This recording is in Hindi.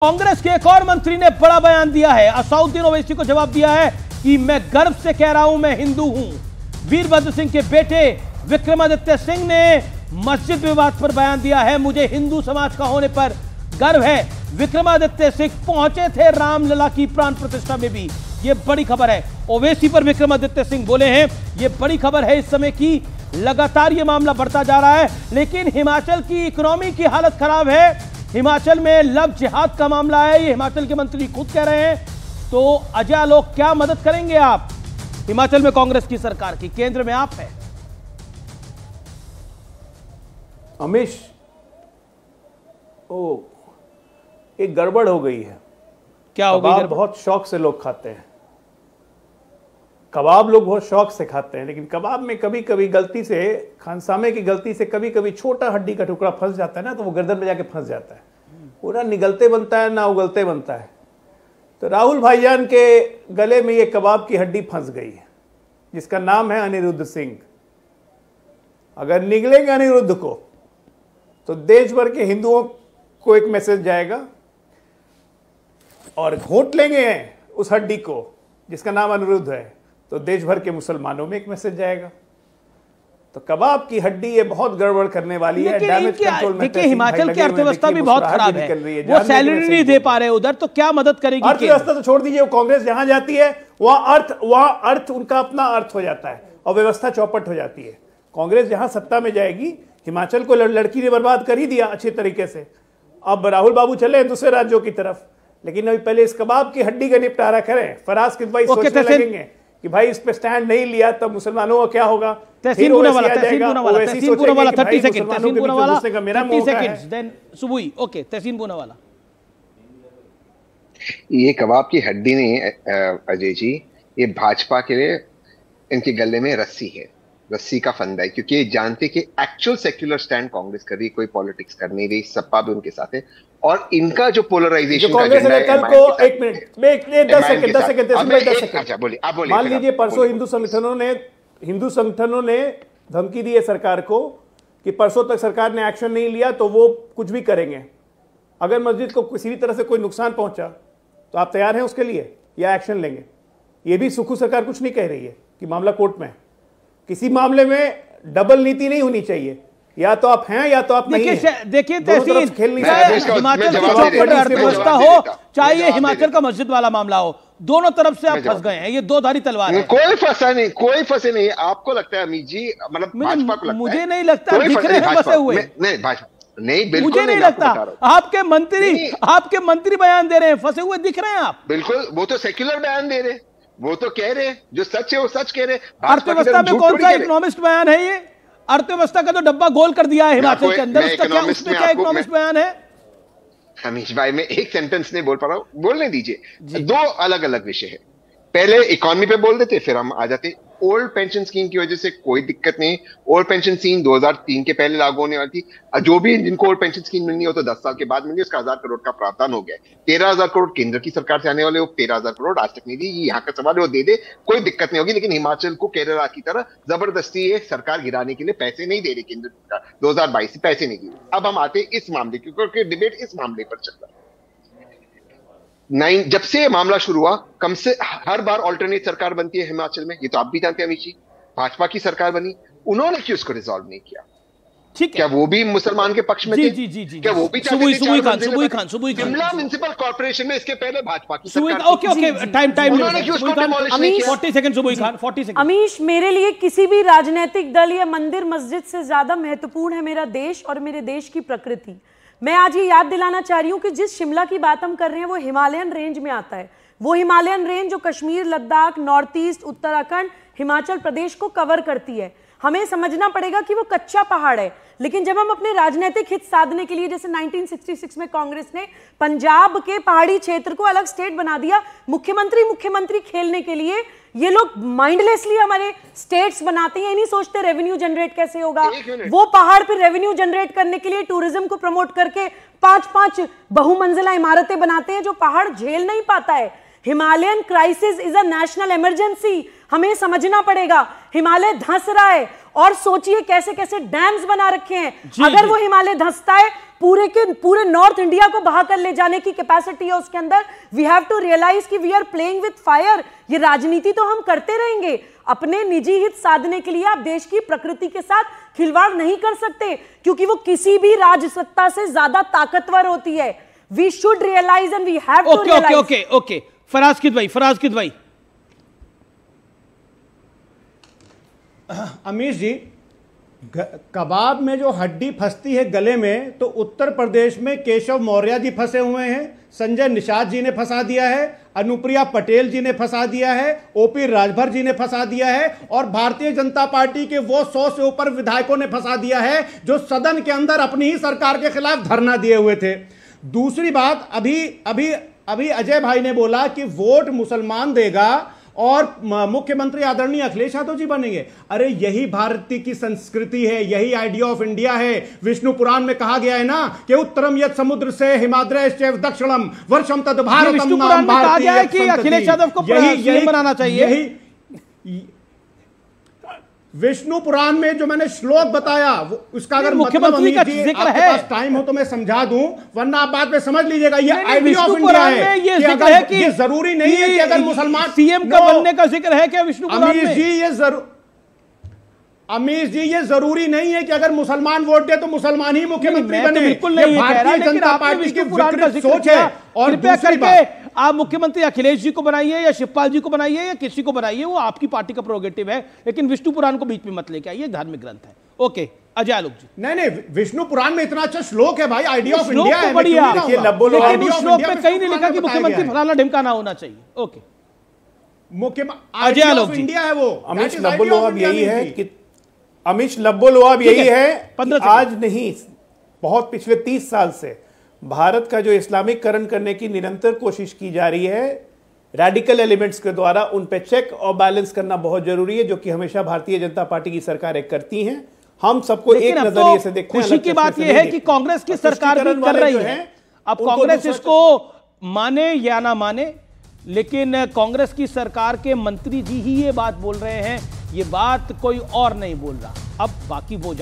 कांग्रेस के एक और मंत्री ने बड़ा बयान दिया है। असाउद्दीन ओवैसी को जवाब दिया है कि मैं गर्व से कह रहा हूं मैं हिंदू हूं। वीरभद्र सिंह के बेटे विक्रमादित्य सिंह ने मस्जिद विवाद पर बयान दिया है, मुझे हिंदू समाज का होने पर गर्व है। विक्रमादित्य सिंह पहुंचे थे रामलला की प्राण प्रतिष्ठा में भी, यह बड़ी खबर है। ओवैसी पर विक्रमादित्य सिंह बोले हैं, यह बड़ी खबर है इस समय की। लगातार यह मामला बढ़ता जा रहा है, लेकिन हिमाचल की इकोनॉमी की हालत खराब है। हिमाचल में लव जिहाद का मामला है, ये हिमाचल के मंत्री खुद कह रहे हैं। तो अजय आलोक, क्या मदद करेंगे आप हिमाचल में कांग्रेस की सरकार की? केंद्र में आप हैं। अमीश, एक गड़बड़ हो गई है। क्या हो गई? बहुत शौक से लोग खाते हैं कबाब, लोग बहुत शौक से खाते हैं, लेकिन कबाब में कभी कभी गलती से, खानसामे की गलती से कभी कभी छोटा हड्डी का टुकड़ा फंस जाता है ना, तो वो गर्दन में जाके फंस जाता है। पूरा निगलते बनता है ना उगलते बनता है। तो राहुल भाईजान के गले में ये कबाब की हड्डी फंस गई है, जिसका नाम है अनिरुद्ध सिंह। अगर निगलेंगे अनिरुद्ध को तो देश भर के हिंदुओं को एक मैसेज जाएगा, और घोंट लेंगे उस हड्डी को जिसका नाम अनिरुद्ध है तो देश भर के मुसलमानों में एक मैसेज जाएगा। तो कबाब की हड्डी ये बहुत गड़बड़ करने वाली है। डैमेज कंट्रोल में देखिए, हिमाचल की अर्थव्यवस्था भी बहुत खराब है, वो सैलरी नहीं दे पा रहे उधर, तो क्या मदद करेगी? अर्थव्यवस्था तो छोड़ दीजिए, कांग्रेस जहां जाती है वहां अर्थ उनका अपना अर्थ हो जाता है और व्यवस्था चौपट हो जाती है। कांग्रेस जहां सत्ता में जाएगी, हिमाचल को लड़की ने बर्बाद कर ही दिया अच्छे तरीके से। अब राहुल बाबू चले दूसरे राज्यों की तरफ, लेकिन अभी पहले इस कबाब की हड्डी का निपटारा करें। फराज किस भाई सोचने लगेंगे कि भाई इस पे स्टैंड नहीं लिया तब मुसलमानों का क्या होगा? तहसीन पूनावाला 30 सेकंड, देन सुबुई। ओके, तहसीन पूनावाला। ये कबाब की हड्डी नहीं अजय जी, ये भाजपा के लिए इनके गले में रस्सी है, रस्सी का फंदा है, क्योंकि ये जानते कि एक्चुअल सेक्युलर स्टैंड कांग्रेस कर रही है, कोई पॉलिटिक्स कर नहीं रही, सपा भी उनके साथ है। और इनका जो पोलराइजेशन का एजेंडा है, कल को एक मिनट 10 सेकंड बोलिए, मान लीजिए परसों हिंदू संगठनों ने धमकी दी है सरकार को कि परसों तक सरकार ने एक्शन नहीं लिया तो वो कुछ भी करेंगे। अगर मस्जिद को किसी भी तरह से कोई नुकसान पहुंचा तो आप तैयार हैं उसके लिए या एक्शन लेंगे? ये भी सुखू सरकार कुछ नहीं कह रही है कि मामला कोर्ट में है। किसी मामले में डबल नीति नहीं होनी चाहिए, या तो आप हैं या तो आप नहीं हैं। देखिए तहसीन, हिमाचल की चौपट अर्थव्यवस्था हो, चाहे हिमाचल का मस्जिद वाला मामला हो, दोनों तरफ से आप फंस गए हैं। ये दो धारी तलवार है। कोई फंसा नहीं, कोई फंसे नहीं। आपको लगता है अमित जी, मतलब भाजपा को लगता है? मुझे नहीं लगता, दिख रहे हैं फंसे हुए। नहीं भाजपा नहीं, बिल्कुल मुझे नहीं लगता। आपके मंत्री बयान दे रहे हैं, फंसे हुए दिख रहे हैं आप। बिल्कुल, वो तो सेक्युलर बयान दे रहे हैं, वो तो कह रहे हैं जो सच है वो सच कह रहे हैं। अर्थव्यवस्था में कौन सा इकोनॉमिस्ट बयान है ये? अर्थव्यवस्था का तो डब्बा गोल कर दिया है हिमाचल के अंदर, उसमें क्या इकोनॉमिस्ट बयान है? हमीश भाई, मैं एक सेंटेंस नहीं बोल पा रहा हूं, बोलने दीजिए। दो अलग अलग विषय है। पहले इकोनॉमी पे बोल देते, फिर हम आ जाते ओल्ड पेंशन स्कीम की वजह से। कोई दिक्कत नहीं, ओल्ड पेंशन स्कीम 2003 के पहले लागू होने वाली थी। जो भी जिनको ओल्ड पेंशन स्कीम मिलनी हो तो 10 साल के बाद मिलनी, उसका 1000 करोड़ का प्रावधान हो गया। 13,000 करोड़ केंद्र की सरकार से आने वाले, वो 13,000 करोड़ आज तक नहीं दी। यहाँ का सवाल है, वो दे दे, कोई दिक्कत नहीं होगी। लेकिन हिमाचल को केरला की तरह जबरदस्ती ये सरकार गिराने के लिए पैसे नहीं दे रही केंद्र सरकार, 2022 से पैसे नहीं दी। अब हम आते इस मामले, क्योंकि डिबेट इस मामले पर चल रहा है। जब से मामला शुरू हुआ, कम से हर बार ऑल्टरनेट सरकार बनती है हिमाचल में, ये तो आप भी जानते हैं अमित जी। भाजपा की सरकार बनी, उन्होंने क्यों इसको रिजॉल्व नहीं किया? ठीक है, क्या वो भी मुसलमान के पक्ष में थे? जी। क्या वो भी सुबुई खान शिमला म्युनिसिपल कॉर्पोरेशन में इसके पहले भाजपा की सरकार? Okay, time 40 second Subui Khan, 40 second. Amish, मेरे लिए किसी भी राजनीतिक दल या मंदिर मस्जिद से ज्यादा महत्वपूर्ण है मेरा देश और मेरे देश की प्रकृति। मैं आज ये याद दिलाना चाह रही हूँ कि जिस शिमला की बात हम कर रहे हैं वो हिमालयन रेंज में आता है। वो हिमालयन रेंज जो कश्मीर, लद्दाख, नॉर्थ ईस्ट, उत्तराखंड, हिमाचल प्रदेश को कवर करती है। हमें समझना पड़ेगा कि वो कच्चा पहाड़ है, लेकिन जब हम अपने राजनीतिक हित साधने के लिए, जैसे 1966 में कांग्रेस ने पंजाब के पहाड़ी क्षेत्र को अलग स्टेट बना दिया, मुख्यमंत्री खेलने के लिए ये लोग माइंडलेसली हमारे स्टेट्स बनाते हैं, नहीं सोचते रेवेन्यू जनरेट कैसे होगा। वो पहाड़ पर रेवेन्यू जनरेट करने के लिए टूरिज्म को प्रमोट करके 5-5 बहुमंजिला इमारतें बनाते हैं जो पहाड़ झेल नहीं पाता है। Himalayan crisis is a national emergency, हमें समझना पड़ेगा। हिमालय धंस रहा है और सोचिए कैसे कैसे डैम्स बना रखे हैं। अगर वो हिमालय धंसता है पूरे नॉर्थ इंडिया को बहा कर ले जाने की कैपेसिटी है उसके अंदर। वी हैव टू रियलाइज कि we are playing with fire. ये राजनीति तो हम करते रहेंगे, अपने निजी हित साधने के लिए आप देश की प्रकृति के साथ खिलवाड़ नहीं कर सकते, क्योंकि वो किसी भी राजसत्ता से ज्यादा ताकतवर होती है। We should realise and we have to realise. Okay Faraz भाई। अमीश जी, कबाब में जो हड्डी फंसती है गले में, तो उत्तर प्रदेश में केशव मौर्य जी फंसे हुए हैं, संजय निषाद जी ने फंसा दिया है, अनुप्रिया पटेल जी ने फंसा दिया है, ओपी राजभर जी ने फंसा दिया है, और भारतीय जनता पार्टी के वो 100 से ऊपर विधायकों ने फंसा दिया है जो सदन के अंदर अपनी ही सरकार के खिलाफ धरना दिए हुए थे। दूसरी बात, अभी अजय भाई ने बोला कि वोट मुसलमान देगा और मुख्यमंत्री आदरणीय अखिलेश यादव जी बनेंगे। अरे यही भारतीय की संस्कृति है, यही आइडिया ऑफ इंडिया है। विष्णु पुराण में कहा गया है ना कि उत्तरम यत् समुद्र से हिमाद्रैश्च दक्षिणम वर्षम तद भारतम। विष्णु पुराण में कहा गया है कि अखिलेश यादव को सीएम बनाना चाहिए। विष्णु पुराण में जो मैंने श्लोक बताया उसका अगर मुख्यमंत्री का जिक्र है, पास टाइम हो तो मैं समझा दूं, वरना आप बात में समझ लीजिएगा। ये आइडिया ऑफ इंडिया है। ये जिक्र है कि जरूरी नहीं है कि अगर मुसलमान सीएम का बनने का जिक्र है क्या विष्णु पुराण में? अमीश जी, ये जरूरी नहीं है कि अगर मुसलमान वोट दे तो मुसलमान ही मुख्यमंत्री बने। बिल्कुल नहीं, भारतीय जनता पार्टी की विकृत सोच है। और कृपया करके आप मुख्यमंत्री अखिलेश जी को बनाइए या शिवपाल जी को बनाइए या किसी को बनाइए, वो आपकी पार्टी का प्रोगेटिव है, लेकिन विष्णु पुराण को बीच में मत लेके आइए, धार्मिक ग्रंथ है। ओके अजय आलोक जी। नहीं, विष्णु पुराण में इतना अच्छा श्लोक है भाई, आइडिया ऑफ इंडिया है, बढ़िया, लेकिन उस श्लोक में कहीं नहीं लिखा कि मुख्यमंत्री फलाना ढिमकाना होना चाहिए। ओके, अजय आलोक जी। इंडिया है वो। अमीश लब्बो यही है कि अमीश लब्बो यही है, आज नहीं बहुत पिछले 30 साल से भारत का जो इस्लामिककरण करने की निरंतर कोशिश की जा रही है रैडिकल एलिमेंट्स के द्वारा, उन पे चेक और बैलेंस करना बहुत जरूरी है, जो कि हमेशा भारतीय जनता पार्टी की सरकारें करती हैं। हम सबको एक नजरिए से देखते हैं। खुशी की बात यह है कि कांग्रेस की सरकार भी कर रही है। अब कांग्रेस इसको माने या ना माने, लेकिन कांग्रेस की सरकार के मंत्री जी ही ये बात बोल रहे हैं, ये बात कोई और नहीं बोल रहा। अब बाकी वो